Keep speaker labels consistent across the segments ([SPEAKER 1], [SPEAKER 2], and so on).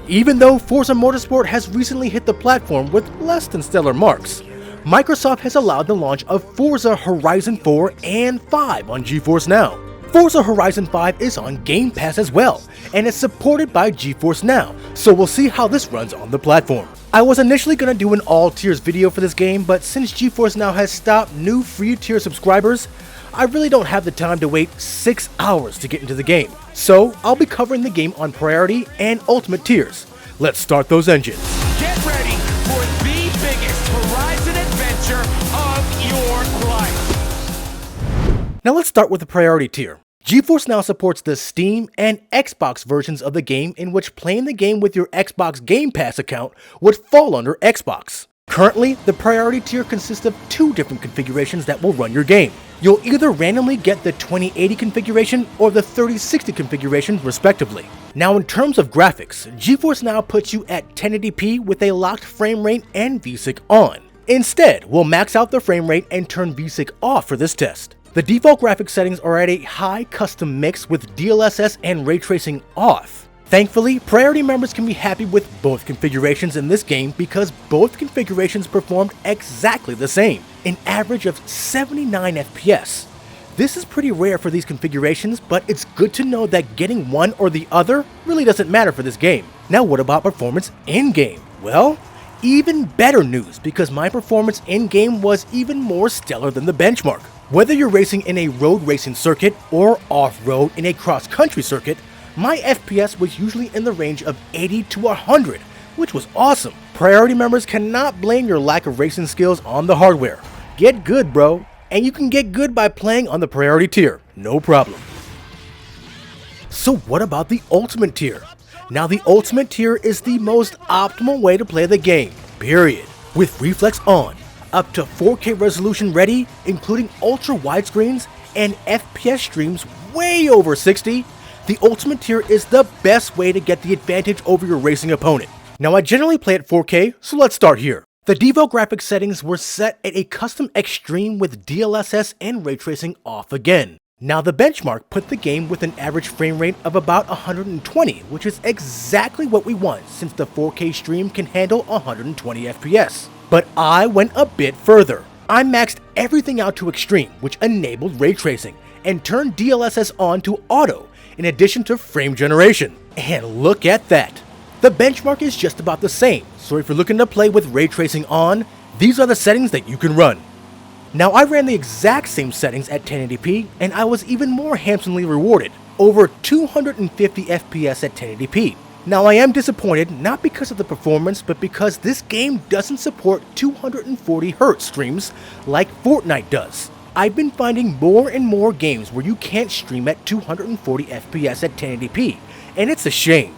[SPEAKER 1] Even though Forza Motorsport has recently hit the platform with less than stellar marks, Microsoft has allowed the launch of Forza Horizon 4 and 5 on GeForce Now. Forza Horizon 5 is on Game Pass as well, and is supported by GeForce Now, so we'll see how this runs on the platform. I was initially going to do an all tiers video for this game, but since GeForce Now has stopped new free tier subscribers, I really don't have the time to wait 6 hours to get into the game. So I'll be covering the game on priority and ultimate tiers. Let's start those engines.
[SPEAKER 2] Get ready for the biggest Horizon adventure of your life.
[SPEAKER 1] Now let's start with the priority tier. GeForce Now supports the Steam and Xbox versions of the game, in which playing the game with your Xbox Game Pass account would fall under Xbox. Currently, the priority tier consists of 2 different configurations that will run your game. You'll either randomly get the 2080 configuration or the 3060 configuration respectively. Now in terms of graphics, GeForce Now puts you at 1080p with a locked frame rate and VSync on. Instead, we'll max out the frame rate and turn VSync off for this test. The default graphics settings are at a high custom mix with DLSS and ray tracing off. Thankfully, priority members can be happy with both configurations in this game because both configurations performed exactly the same, an average of 79 FPS. This is pretty rare for these configurations, but it's good to know that getting one or the other really doesn't matter for this game. Now what about performance in-game? Well, even better news, because my performance in-game was even more stellar than the benchmark. Whether you're racing in a road racing circuit or off-road in a cross-country circuit, my FPS was usually in the range of 80 to 100, which was awesome. Priority members cannot blame your lack of racing skills on the hardware. Get good, bro. And you can get good by playing on the priority tier, no problem. So what about the ultimate tier? Now the ultimate tier is the most optimal way to play the game, period. With reflex on, up to 4K resolution ready, including ultra widescreens and FPS streams way over 60, the ultimate tier is the best way to get the advantage over your racing opponent. Now I generally play at 4K, so let's start here. The default graphics settings were set at a custom extreme with DLSS and ray tracing off again. Now the benchmark put the game with an average frame rate of about 120, which is exactly what we want since the 4K stream can handle 120 FPS. But I went a bit further. I maxed everything out to extreme, which enabled ray tracing, and turned DLSS on to auto, in addition to frame generation. And look at that! The benchmark is just about the same, so if you're looking to play with ray tracing on, these are the settings that you can run. Now I ran the exact same settings at 1080p, and I was even more handsomely rewarded, over 250 FPS at 1080p. Now I am disappointed, not because of the performance, but because this game doesn't support 240Hz streams like Fortnite does. I've been finding more and more games where you can't stream at 240 FPS at 1080p, and it's a shame.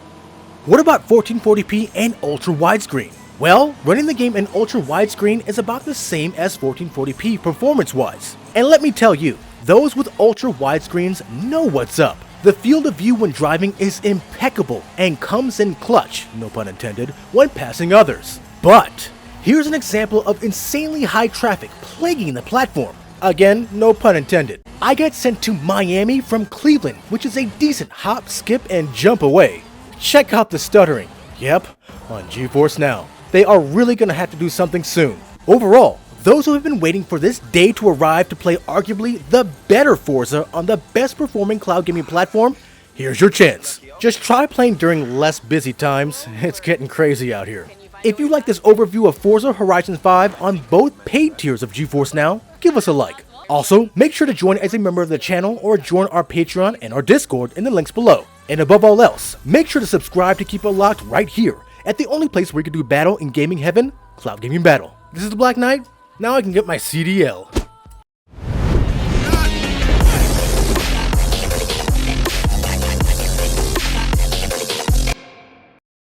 [SPEAKER 1] What about 1440p and ultra widescreen? Well, running the game in ultra widescreen is about the same as 1440p performance-wise. And let me tell you, those with ultra widescreens know what's up. The field of view when driving is impeccable and comes in clutch, no pun intended, when passing others. But here's an example of insanely high traffic plaguing the platform. Again, no pun intended. I got sent to Miami from Cleveland, which is a decent hop, skip, and jump away. Check out the stuttering. Yep, on GeForce Now. They are really gonna have to do something soon. Overall, those who have been waiting for this day to arrive to play arguably the better Forza on the best performing cloud gaming platform, here's your chance. Just try playing during less busy times. It's getting crazy out here. If you like this overview of Forza Horizon 5 on both paid tiers of GeForce Now, give us a like. Also, make sure to join as a member of the channel or join our Patreon and our Discord in the links below. And above all else, make sure to subscribe to keep it locked right here at the only place where you can do battle in gaming heaven, Cloud Gaming Battle. This is the Black Knight. Now I can get my CDL.